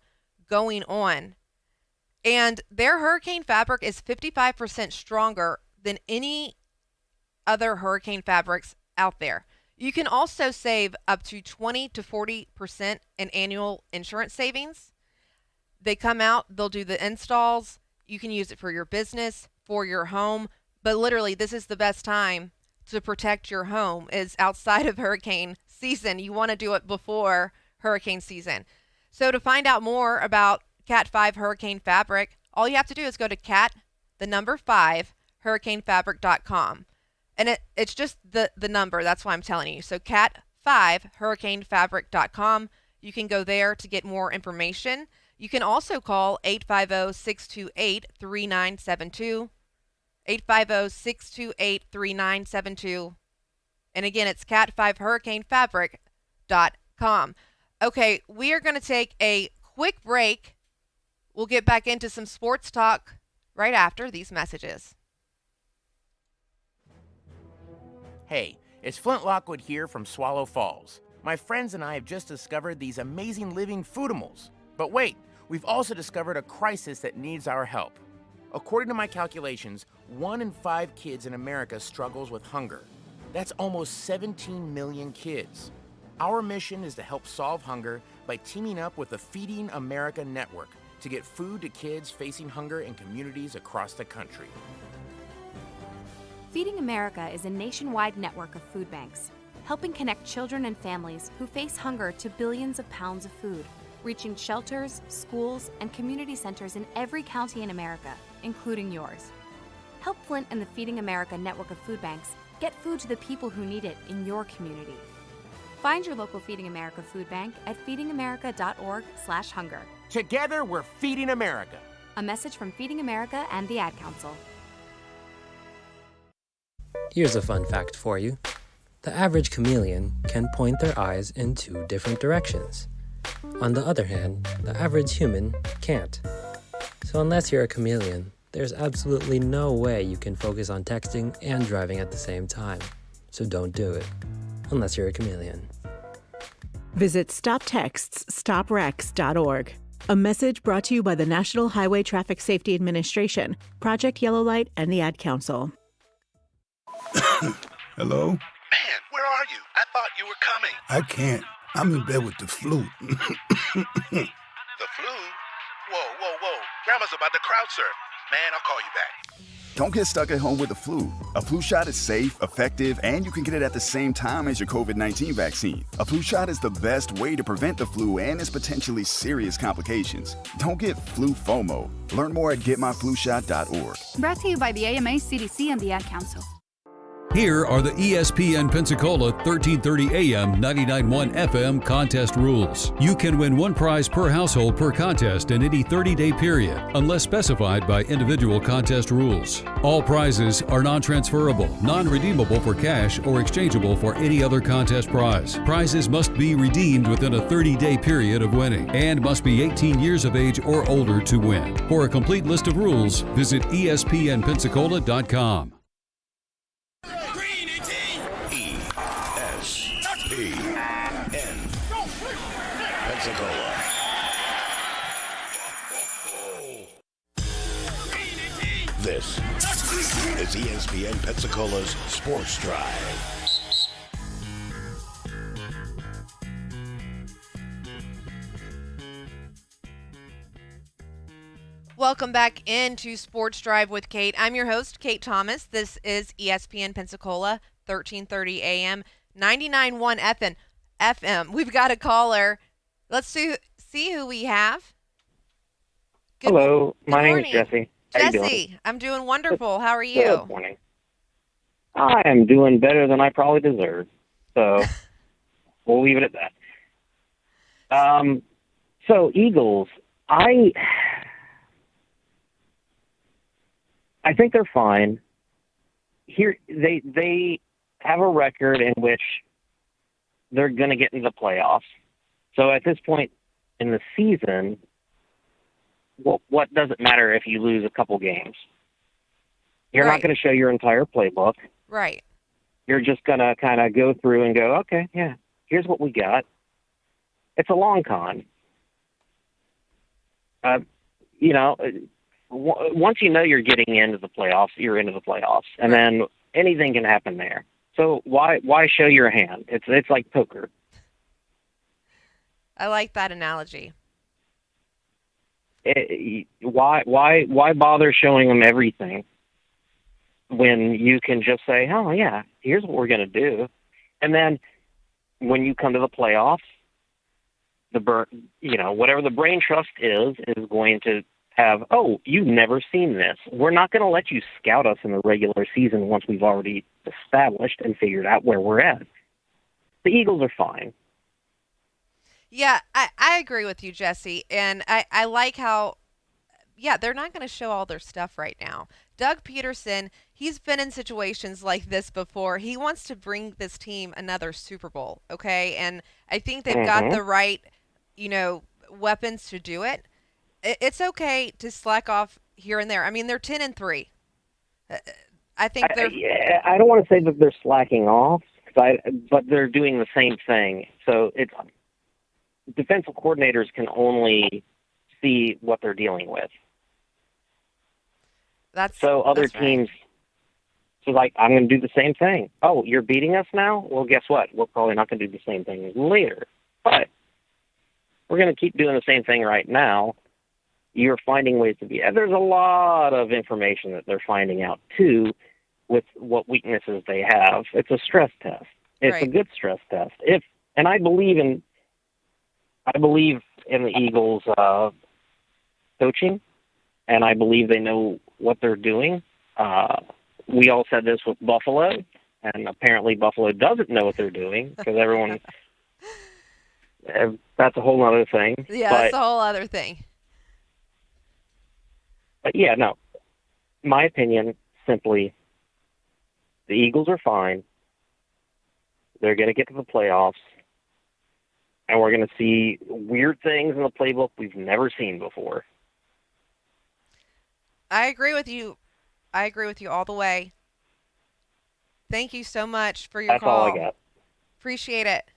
going on. And their hurricane fabric is 55% stronger than any other hurricane fabrics out there. You can also save up to 20 to 40% in annual insurance savings. They come out, they'll do the installs. You can use it for your business, for your home, but literally this is the best time to protect your home is outside of hurricane season. You want to do it before hurricane season. So to find out more about Cat 5 Hurricane Fabric, all you have to do is go to cat5hurricanefabric.com. And it's just the number. That's why I'm telling you. So cat5hurricanefabric.com. You can go there to get more information. You can also call 850-628-3972. 850-628-3972. And again, it's cat5hurricanefabric.com. Okay, we are going to take a quick break. We'll get back into some sports talk right after these messages. Hey, it's Flint Lockwood here from Swallow Falls. My friends and I have just discovered these amazing living foodimals. But wait, we've also discovered a crisis that needs our help. According to my calculations, 1 in 5 kids in America struggles with hunger. That's almost 17 million kids. Our mission is to help solve hunger by teaming up with the Feeding America Network to get food to kids facing hunger in communities across the country. Feeding America is a nationwide network of food banks, helping connect children and families who face hunger to billions of pounds of food, reaching shelters, schools, and community centers in every county in America, including yours. Help Flint and the Feeding America network of food banks get food to the people who need it in your community. Find your local Feeding America food bank at feedingamerica.org/hunger. Together, we're Feeding America. A message from Feeding America and the Ad Council. Here's a fun fact for you. The average chameleon can point their eyes in 2 different directions. On the other hand, the average human can't. So unless you're a chameleon, there's absolutely no way you can focus on texting and driving at the same time. So don't do it, unless you're a chameleon. Visit StopTextsStopWrecks.org. A message brought to you by the National Highway Traffic Safety Administration, Project Yellow Light, and the Ad Council. Hello? Man, where are you? I thought you were coming. I can't. I'm in bed with the flu. The flu? Whoa. Grandma's about to crowd surf. Man, I'll call you back. Don't get stuck at home with the flu. A flu shot is safe, effective, and you can get it at the same time as your COVID-19 vaccine. A flu shot is the best way to prevent the flu and its potentially serious complications. Don't get flu FOMO. Learn more at getmyflushot.org. Brought to you by the AMA, CDC, and the Ad Council. Here are the ESPN Pensacola 1330 AM 99.1 FM contest rules. You can win 1 prize per household per contest in any 30-day period, unless specified by individual contest rules. All prizes are non-transferable, non-redeemable for cash, or exchangeable for any other contest prize. Prizes must be redeemed within a 30-day period of winning and must be 18 years of age or older to win. For a complete list of rules, visit ESPNpensacola.com. ESPN Pensacola. This is ESPN Pensacola's Sports Drive. Welcome back into Sports Drive with Kate. I'm your host, Kate Thomas. This is ESPN Pensacola, 1330 AM, 99.1 FM. We've got a caller. Let's see who we have. Hello, my name is morning. Jesse. How you doing? Jesse, I'm doing wonderful. How are you? Good morning. I am doing better than I probably deserve, so we'll leave it at that. So Eagles, I think they're fine. Here, they have a record in which they're going to get into the playoffs. So at this point in the season, what does it matter if you lose a couple games? You're not going to show your entire playbook. Right. You're just going to kind of go through and go, okay, yeah, here's what we got. It's a long con. Once you know you're getting into the playoffs, you're into the playoffs, and then anything can happen there. So why show your hand? It's like poker. I like that analogy. Why bother showing them everything when you can just say, oh yeah, here's what we're going to do, and then when you come to the playoffs, whatever the brain trust is going to have, oh, you've never seen this. We're not going to let you scout us in the regular season once we've already established and figured out where we're at. The Eagles are fine. Yeah, I agree with you, Jesse. And I like how, they're not going to show all their stuff right now. Doug Peterson, he's been in situations like this before. He wants to bring this team another Super Bowl, okay? And I think they've got the right, weapons to do it. It's okay to slack off here and there. I mean, they're 10-3. I think they're. I don't want to say that they're slacking off, but they're doing the same thing. So it's defensive coordinators can only see what they're dealing with. So other teams, so like, I'm going to do the same thing. Oh, you're beating us now? Well, guess what? We're probably not going to do the same thing later. But we're going to keep doing the same thing right now. You're finding ways to be. There's a lot of information that they're finding out, too, with what weaknesses they have. It's a stress test. It's a good stress test. And I believe in the Eagles' coaching, and I believe they know what they're doing. We all said this with Buffalo, and apparently Buffalo doesn't know what they're doing because everyone. That's a whole other thing. Yeah, that's a whole other thing. But yeah, no. My opinion, simply, the Eagles are fine. They're going to get to the playoffs, and we're going to see weird things in the playbook we've never seen before. I agree with you. I agree with you all the way. Thank you so much for your call. That's all I got. Appreciate it.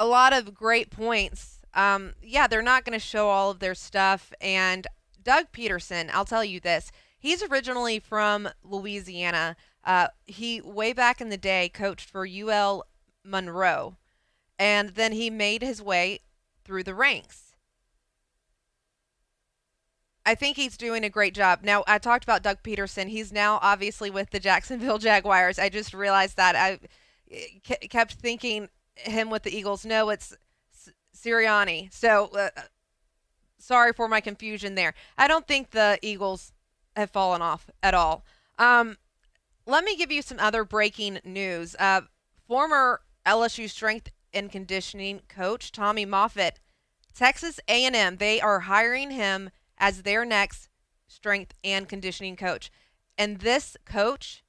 A lot of great points. They're not going to show all of their stuff. And Doug Peterson, I'll tell you this. He's originally from Louisiana. He, way back in the day, coached for UL Monroe. And then he made his way through the ranks. I think he's doing a great job. Now, I talked about Doug Peterson. He's now obviously with the Jacksonville Jaguars. I just realized that. I kept thinking him with the Eagles. No, it's Sirianni. So, sorry for my confusion there. I don't think the Eagles have fallen off at all. Let me give you some other breaking news. Former LSU strength and conditioning coach Tommy Moffitt, Texas A&M, they are hiring him as their next strength and conditioning coach. And this coach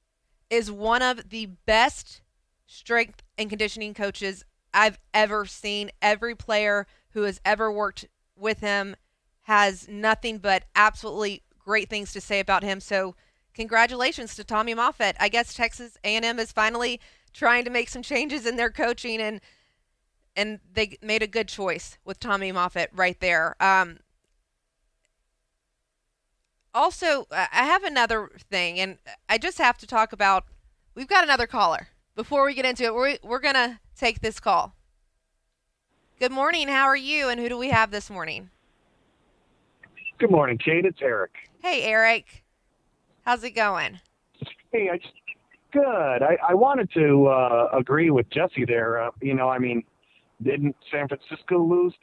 is one of the best strength and conditioning coaches I've ever seen. Every player who has ever worked with him has nothing but absolutely great things to say about him. So congratulations to Tommy Moffitt. I guess Texas A&M is finally trying to make some changes in their coaching, and they made a good choice with Tommy Moffitt right there. Also, I have another thing, and I just have to talk about, we've got another caller. Before we get into it, we're going to take this call. Good morning. How are you, and who do we have this morning? Good morning, Kate. It's Eric. Hey, Eric. How's it going? Hey, good. I wanted to agree with Jesse there. Didn't San Francisco lose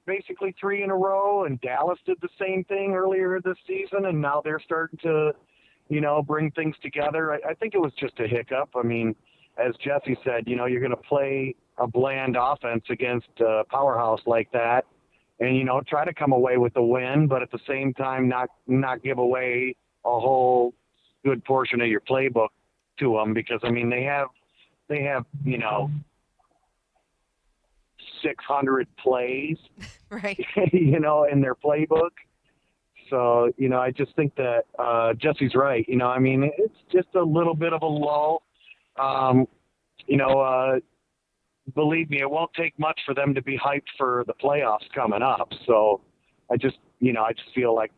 basically three in a row, and Dallas did the same thing earlier this season, and now they're starting to, bring things together. I think it was just a hiccup. I mean, as Jesse said, you're going to play a bland offense against a powerhouse like that, and, try to come away with the win, but at the same time not give away a whole good portion of your playbook to them, because, they have 600 plays, right? In their playbook. So, I just think that Jesse's right. It's just a little bit of a lull. Believe me, it won't take much for them to be hyped for the playoffs coming up. So I just feel like,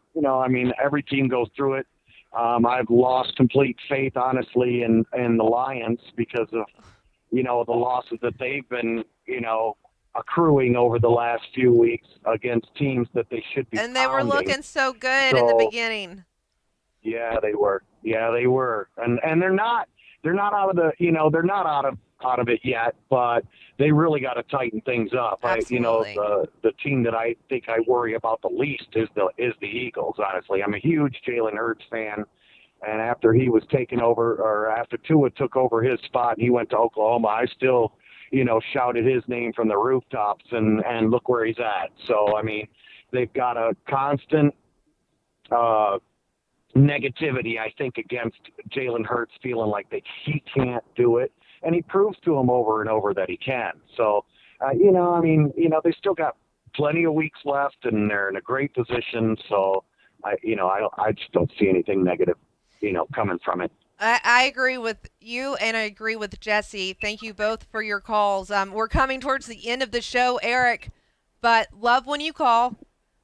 every team goes through it. I've lost complete faith, honestly, in the Lions because of, the losses that they've been, accruing over the last few weeks against teams that they should be And they were pounding. looking so good in the beginning. Yeah, they were. And they're not out of the, they're not out of it yet, but they really got to tighten things up. Absolutely. The team that I think I worry about the least is the Eagles, honestly. I'm a huge Jalen Hurts fan. And after he was taken over, or after Tua took over his spot and he went to Oklahoma, I still, shouted his name from the rooftops, and look where he's at. So, I mean, they've got a constant negativity, I think, against Jalen Hurts, feeling like he can't do it. And he proves to them over and over that he can. So, they still got plenty of weeks left, and they're in a great position. So, I just don't see anything negative, coming from it. I agree with you, and I agree with Jesse. Thank you both for your calls. We're coming towards the end of the show, Eric, but love when you call.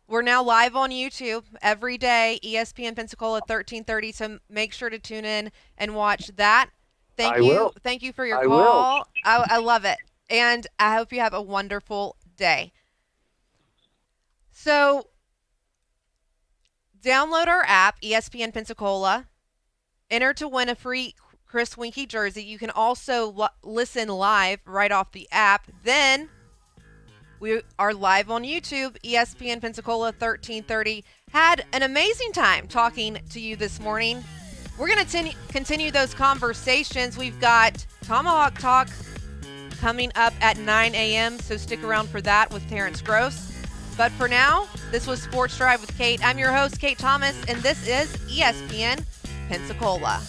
We're now live on YouTube every day, ESPN Pensacola 1330, so make sure to tune in and watch that. Thank you for your call. I love it, and I hope you have a wonderful day. So download our app, ESPN Pensacola. Enter to win a free Chris Winkie jersey. You can also listen live right off the app. Then we are live on YouTube, ESPN Pensacola 1330. Had an amazing time talking to you this morning. We're going to continue those conversations. We've got Tomahawk Talk coming up at 9 a.m., so stick around for that with Terrence Gross. But for now, this was Sports Drive with Kate. I'm your host, Kate Thomas, and this is ESPN Pensacola.